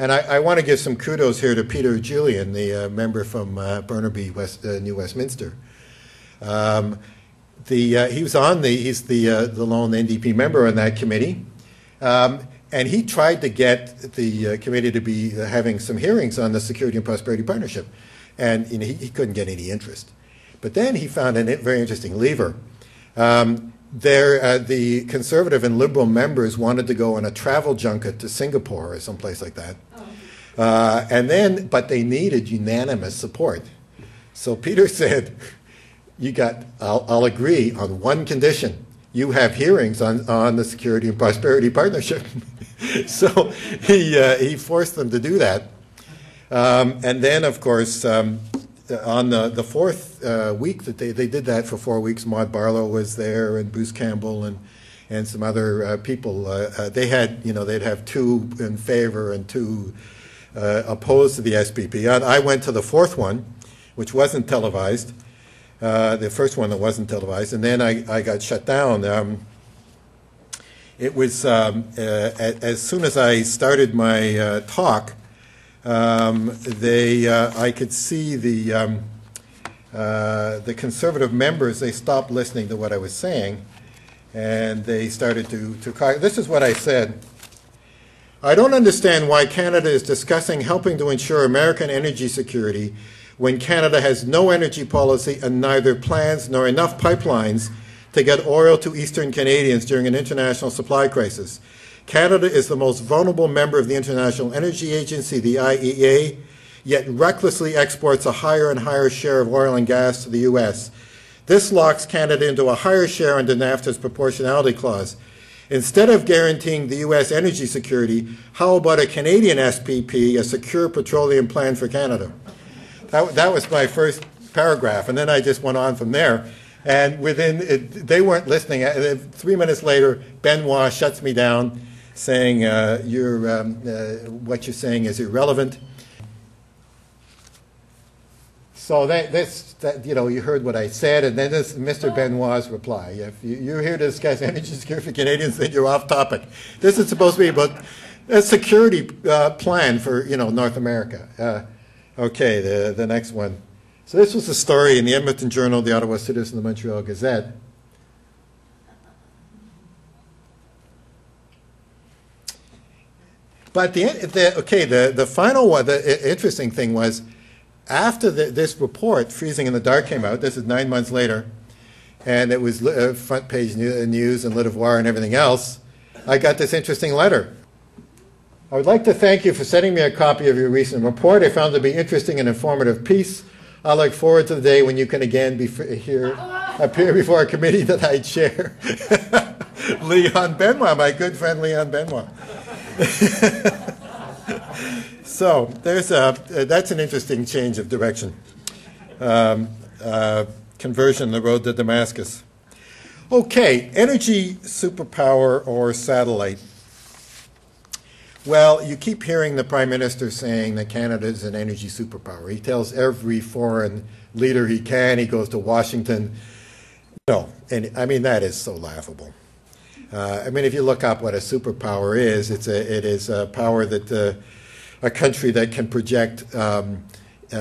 And I want to give some kudos here to Peter Julian, the member from Burnaby, New Westminster. He's the lone NDP member on that committee. And he tried to get the committee to be having some hearings on the Security and Prosperity Partnership. And he couldn't get any interest. But then he found a very interesting lever. The Conservative and Liberal members wanted to go on a travel junket to Singapore or someplace like that. But they needed unanimous support. So Peter said, I'll agree on one condition. You have hearings on the Security and Prosperity Partnership. So he forced them to do that. And then, of course, on the fourth week that they did that for 4 weeks, Maud Barlow was there, and Bruce Campbell, and some other people. They'd have 2 in favor and 2 opposed to the SPP. I went to the fourth one, which wasn't televised. The first one that wasn't televised, and then I got shut down. It was as soon as I started my talk, I could see the Conservative members. They stopped listening to what I was saying, and they started to. This is what I said. I don't understand why Canada is discussing helping to ensure American energy security when Canada has no energy policy and neither plans nor enough pipelines to get oil to Eastern Canadians during an international supply crisis. Canada is the most vulnerable member of the International Energy Agency, the IEA, yet recklessly exports a higher and higher share of oil and gas to the U.S. This locks Canada into a higher share under NAFTA's proportionality clause. Instead of guaranteeing the U.S. energy security, how about a Canadian SPP, a secure petroleum plan for Canada? That was my first paragraph, and then I just went on from there. And they weren't listening. 3 minutes later, Benoit shuts me down, saying what you're saying is irrelevant. So you heard what I said, and then this Mr. Benoit's reply. If you're here to discuss energy security for Canadians, then you're off topic. This is supposed to be about a security plan for North America. Okay, the next one. So this was a story in the Edmonton Journal, the Ottawa Citizen, the Montreal Gazette. But the final one, the interesting thing was, after this report, Freezing in the Dark, came out, this is 9 months later, and it was front page news and Le Devoir and everything else, I got this interesting letter. I would like to thank you for sending me a copy of your recent report. I found it to be interesting and informative piece. I look forward to the day when you can again appear before a committee that I chair. Leon Benoit, my good friend Leon Benoit. So that's an interesting change of direction. Conversion, the road to Damascus. Okay, energy superpower or satellite. Well, you keep hearing the Prime Minister saying that Canada is an energy superpower. He tells every foreign leader he can. He goes to Washington. No, and I mean, that is so laughable. If you look up what a superpower is, it is a power that a country that can project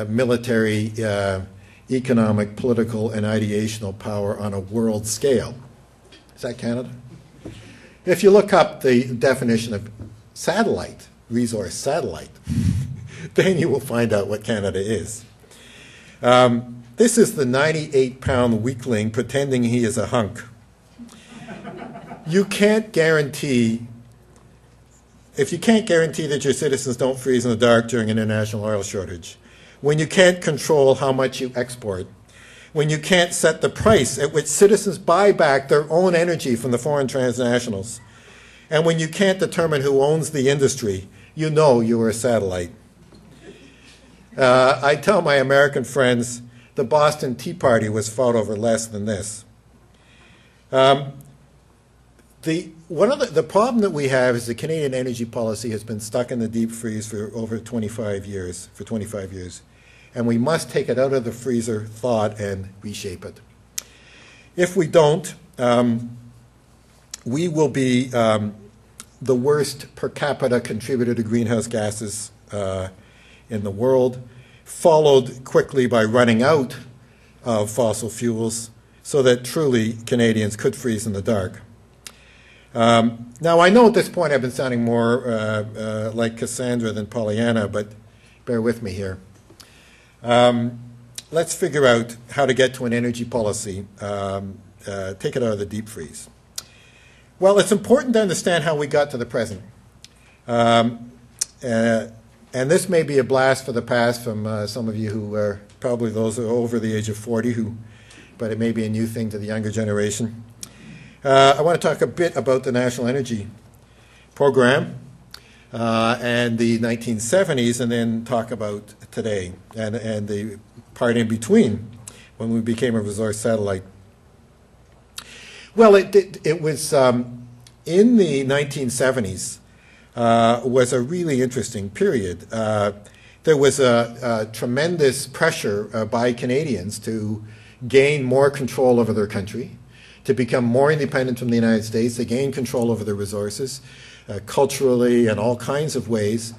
military, economic, political, and ideational power on a world scale. Is that Canada? If you look up the definition of satellite, resource satellite, then you will find out what Canada is. This is the 98-pound weakling pretending he is a hunk. You can't guarantee, if you can't guarantee that your citizens don't freeze in the dark during an international oil shortage, when you can't control how much you export, when you can't set the price at which citizens buy back their own energy from the foreign transnationals, and when you can't determine who owns the industry, you know you are a satellite. I tell my American friends the Boston Tea Party was fought over less than this. The problem that we have is the Canadian energy policy has been stuck in the deep freeze for over 25 years, and we must take it out of the freezer, thaw it, and reshape it. If we don't, we will be the worst per capita contributor to greenhouse gases in the world, followed quickly by running out of fossil fuels so that truly Canadians could freeze in the dark. Now, I know at this point I've been sounding more like Cassandra than Pollyanna, but bear with me here. Let's figure out how to get to an energy policy, take it out of the deep freeze. Well, it's important to understand how we got to the present. And this may be a blast for the past from some of you who are probably those who are over the age of 40, but it may be a new thing to the younger generation. I want to talk a bit about the National Energy Program and the 1970s, and then talk about today and the part in between when we became a resource satellite. Well, it was in the 1970s was a really interesting period. There was a tremendous pressure by Canadians to gain more control over their country, to become more independent from the United States, to gain control over their resources, culturally and all kinds of ways.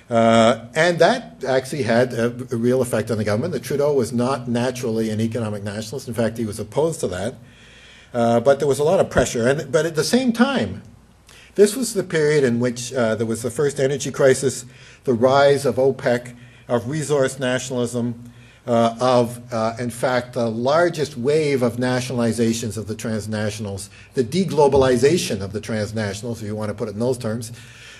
And that actually had a real effect on the government. That Trudeau was not naturally an economic nationalist. In fact, he was opposed to that. But there was a lot of pressure. But at the same time, this was the period in which there was the first energy crisis, the rise of OPEC, of resource nationalism, in fact, the largest wave of nationalizations of the transnationals, the deglobalization of the transnationals, if you want to put it in those terms,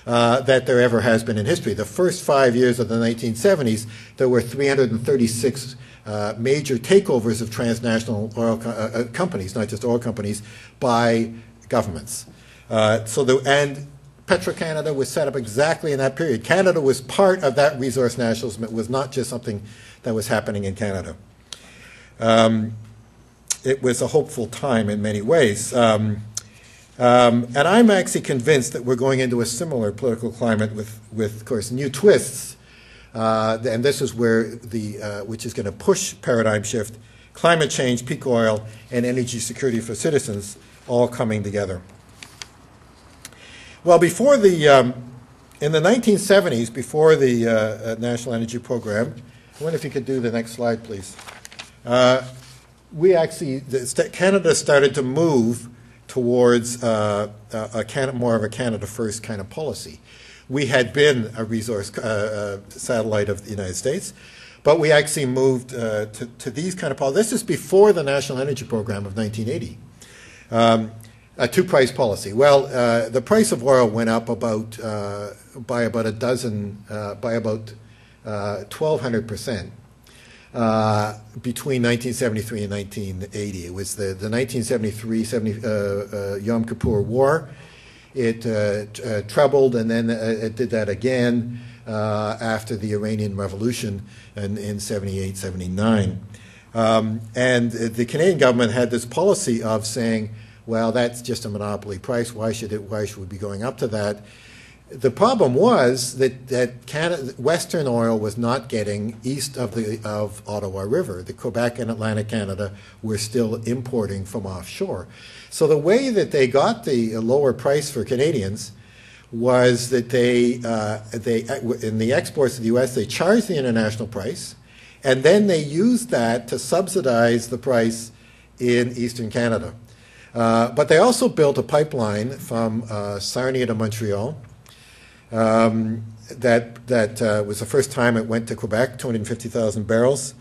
that there ever has been in history. The first 5 years of the 1970s, there were 336 major takeovers of transnational oil companies, not just oil companies, by governments. And Petro-Canada was set up exactly in that period. Canada was part of that resource nationalism. It was not just something that was happening in Canada. It was a hopeful time in many ways. And I'm actually convinced that we're going into a similar political climate with of course, new twists. And this is where which is going to push paradigm shift, climate change, peak oil, and energy security for citizens all coming together. Well, before in the 1970s, before the National Energy Program, I wonder if you could do the next slide, please. Canada started to move towards more of a Canada First kind of policy. We had been a resource satellite of the United States, but we actually moved to these kind of policies. This is before the National Energy Program of 1980. A two-price policy. Well, the price of oil went up by about 1,200% between 1973 and 1980. It was the 1973 Yom Kippur War. It trebled, and then it did that again after the Iranian Revolution in 78, 79. And the Canadian government had this policy of saying, well, that's just a monopoly price. Why should we be going up to that? The problem was that Western oil was not getting east of Ottawa River. The Quebec and Atlantic Canada were still importing from offshore. So the way that they got the lower price for Canadians was that in the exports to the U.S., they charged the international price, and then they used that to subsidize the price in Eastern Canada. But they also built a pipeline from Sarnia to Montreal. That was the first time it went to Quebec, 250,000 barrels.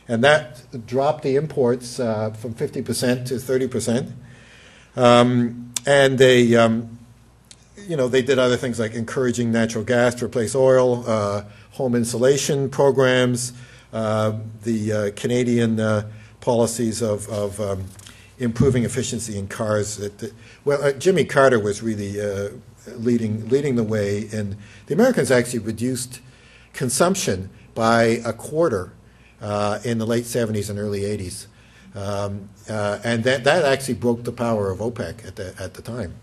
And that dropped the imports from 50% to 30%. And they did other things like encouraging natural gas to replace oil, home insulation programs, the Canadian policies of improving efficiency in cars. Jimmy Carter was really leading the way, and the Americans actually reduced consumption by a quarter in the late 70s and early 80s. And that actually broke the power of OPEC at the time.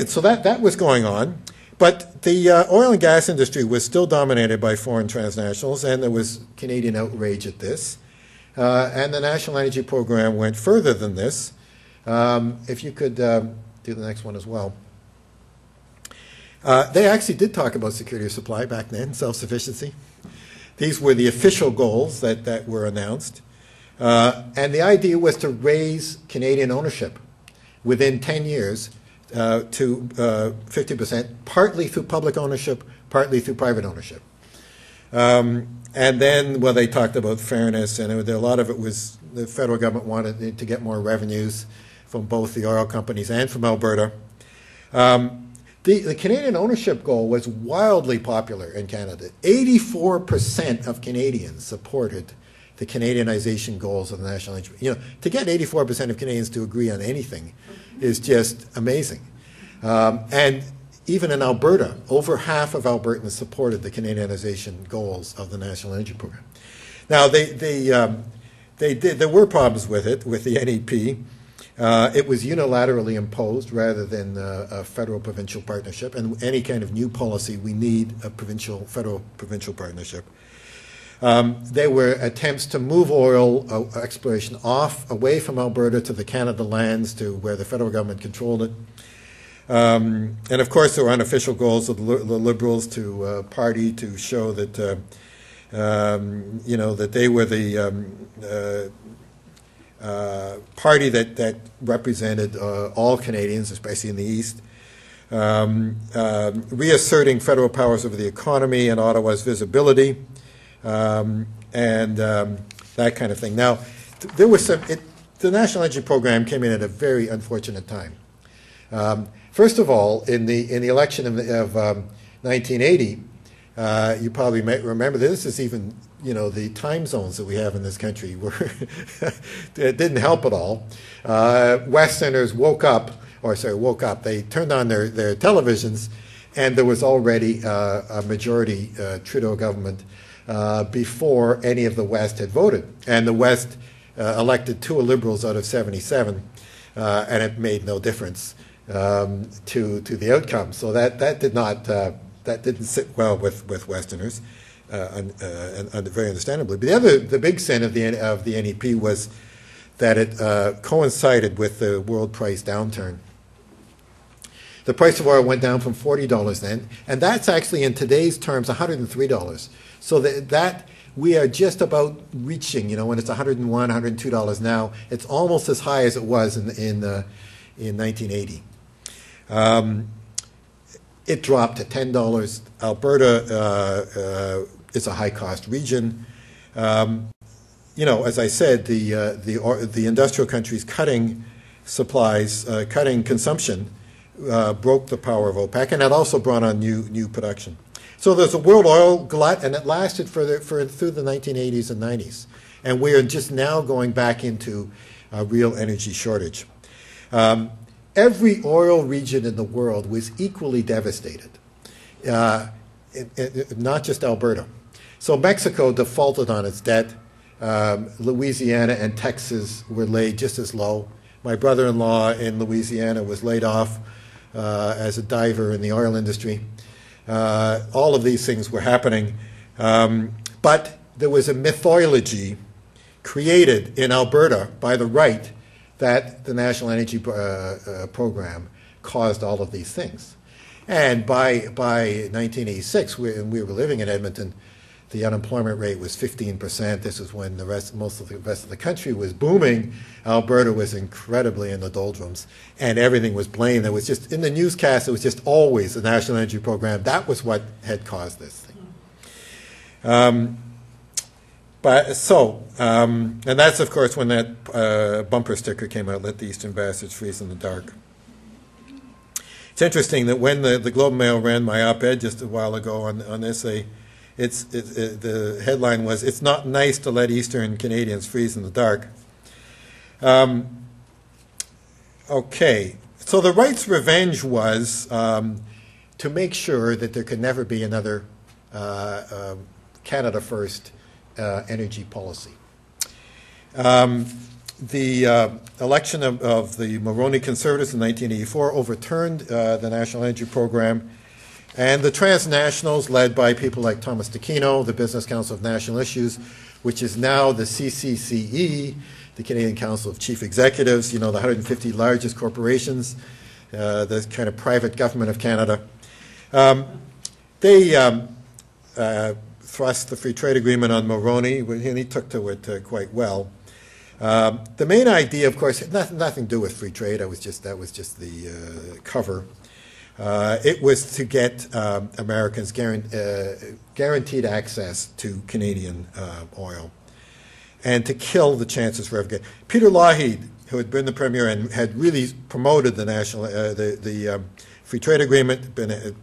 So that was going on. But the oil and gas industry was still dominated by foreign transnationals, and there was Canadian outrage at this. And the National Energy Program went further than this. If you could do the next one as well. They actually did talk about security of supply back then, self-sufficiency. These were the official goals that were announced. And the idea was to raise Canadian ownership within 10 years to 50%, partly through public ownership, partly through private ownership. And then, well, they talked about fairness, and a lot of it was the federal government wanted to get more revenues from both the oil companies and from Alberta. The Canadian ownership goal was wildly popular in Canada. 84% of Canadians supported the Canadianization goals of the national interest. You know, to get 84% of Canadians to agree on anything is just amazing. And even in Alberta, over half of Albertans supported the Canadianization goals of the National Energy Program. Now, there were problems with it, with the NEP. It was unilaterally imposed rather than a federal-provincial partnership. And any kind of new policy, we need a federal-provincial partnership. There were attempts to move oil exploration away from Alberta to the Canada lands, to where the federal government controlled it. And of course, there were unofficial goals of the Liberals to party to show that that they were the party that represented all Canadians, especially in the East. Reasserting federal powers over the economy and Ottawa's visibility, and that kind of thing. Now, there was the National Energy Program came in at a very unfortunate time. First of all, in the election of 1980, you probably might remember this is even the time zones that we have in this country were it didn't help at all. Westerners woke up. They turned on their televisions, and there was already a majority Trudeau government before any of the West had voted, and the West elected 2 Liberals out of 77, and it made no difference to the outcome. So that didn't sit well with Westerners, and very understandably. But the big sin of the NEP was that it coincided with the world price downturn. The price of oil went down from $40 then, and that's actually in today's terms $103. So that we are just about reaching, when it's $101, $102 now, it's almost as high as it was in 1980. It dropped to $10. Alberta is a high-cost region. As I said, the industrial countries cutting supplies, cutting consumption, broke the power of OPEC, and that also brought on new production. So there's a world oil glut, and it lasted through the 1980s and 90s, and we are just now going back into a real energy shortage. Every oil region in the world was equally devastated, not just Alberta. So Mexico defaulted on its debt. Louisiana and Texas were laid just as low. My brother-in-law in Louisiana was laid off as a diver in the oil industry. All of these things were happening. But there was a mythology created in Alberta by the right that the National Energy Program caused all of these things. And by 1986, we were living in Edmonton, the unemployment rate was 15%. This is when most of the rest of the country was booming. Alberta was incredibly in the doldrums, and everything was blamed. It was just, in the newscast, it was just always the National Energy Program. That was what had caused this thing. And that's, of course, when that bumper sticker came out, "Let the Eastern Bastards Freeze in the Dark." It's interesting that when the Globe and Mail ran my op-ed just a while ago on this, the headline was, "It's not nice to let Eastern Canadians freeze in the dark." Okay, so the right's revenge was to make sure that there could never be another Canada First energy policy. The election of the Mulroney Conservatives in 1984 overturned the National Energy Program, and the transnationals, led by people like Thomas D'Aquino, the Business Council of National Issues, which is now the CCCE, the Canadian Council of Chief Executives, the 150 largest corporations, the kind of private government of Canada. They thrust the free trade agreement on Mulroney, and he took to it quite well. The main idea, of course, had nothing to do with free trade. That was just the cover. It was to get Americans guaranteed access to Canadian oil, and to kill the chances for ever. Peter Lougheed, who had been the premier and had really promoted the national the free trade agreement, been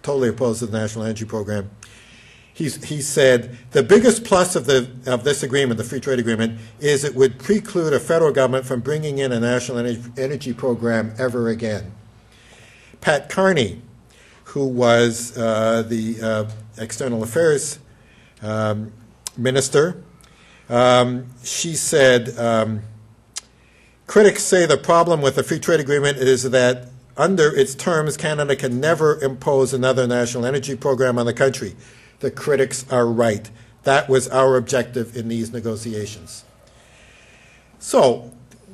totally opposed to the National Energy Program. He said the biggest plus of this agreement, the free trade agreement, is it would preclude a federal government from bringing in a national energy program ever again. Pat Carney, who was the External Affairs Minister, she said, critics say the problem with the free trade agreement is that under its terms, Canada can never impose another national energy program on the country. The critics are right. That was our objective in these negotiations. So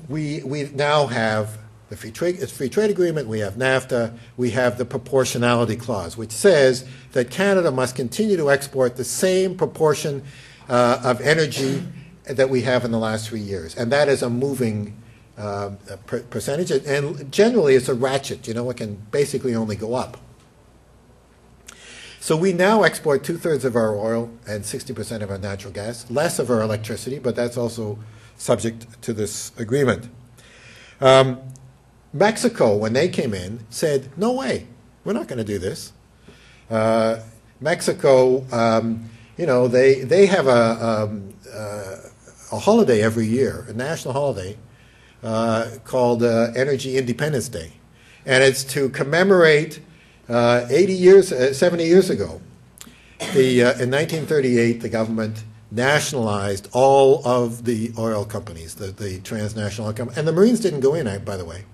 we now have the free trade agreement, we have NAFTA, we have the proportionality clause, which says that Canada must continue to export the same proportion of energy that we have in the last 3 years. And that is a moving percentage. And generally, it's a ratchet. You know, it can basically only go up. So we now export 2/3 of our oil and 60% of our natural gas, less of our electricity, but that's also subject to this agreement. Mexico, when they came in, said, no way, we're not going to do this. Mexico, you know, they have a holiday every year, a national holiday, called Energy Independence Day. And it's to commemorate 70 years ago. In 1938, the government nationalized all of the oil companies, the transnational oil companies. And the Marines didn't go in, by the way.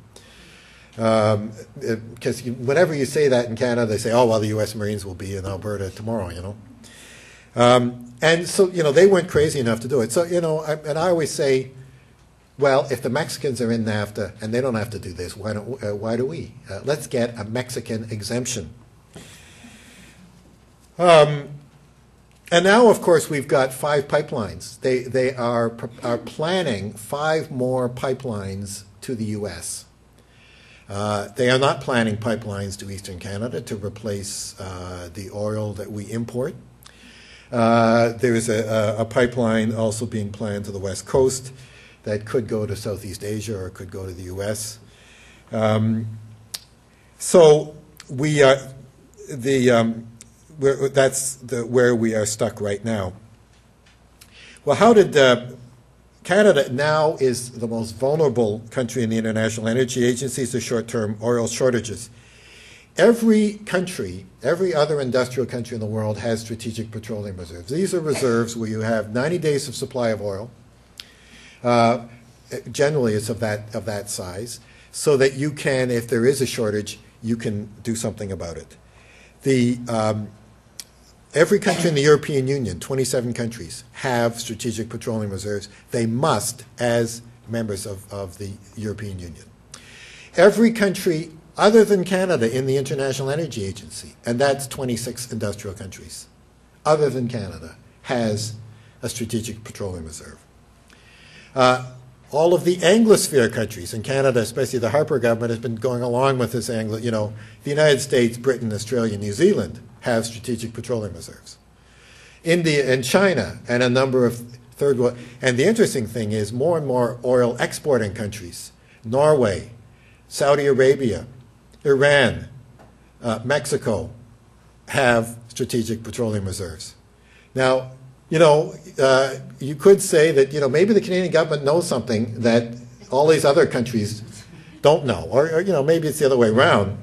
Because whenever you say that in Canada, they say, oh, well, the U.S. Marines will be in Alberta tomorrow, you know. And so, you know, they weren't crazy enough to do it. So, you know, and I always say, well, if the Mexicans are in NAFTA and they don't have to do this, why do we? Let's get a Mexican exemption. And now, of course, we've got 5 pipelines. They are planning 5 more pipelines to the U.S. They are not planning pipelines to Eastern Canada to replace the oil that we import. There is a pipeline also being planned to the West Coast that could go to Southeast Asia or could go to the U.S. So we are that's where we are stuck right now. Well, how did Canada now is the most vulnerable country in the International Energy Agency to short-term oil shortages. Every country, every other industrial country in the world has strategic petroleum reserves. These are reserves where you have 90 days of supply of oil. Generally, it's of that size, so that you can, if there is a shortage, you can do something about it. Every country in the European Union, 27 countries, have strategic petroleum reserves. They must, as members of the European Union. Every country other than Canada in the International Energy Agency, and that's 26 industrial countries, other than Canada, has a strategic petroleum reserve. All of the Anglosphere countries, in Canada, especially the Harper government, has been going along with this you know, the United States, Britain, Australia, New Zealand have strategic petroleum reserves. India and China and a number of third world. And the interesting thing is more and more oil exporting countries, Norway, Saudi Arabia, Iran, Mexico, have strategic petroleum reserves. Now, you know, you could say that, you know, maybe the Canadian government knows something that all these other countries don't know. Or you know, maybe it's the other way around.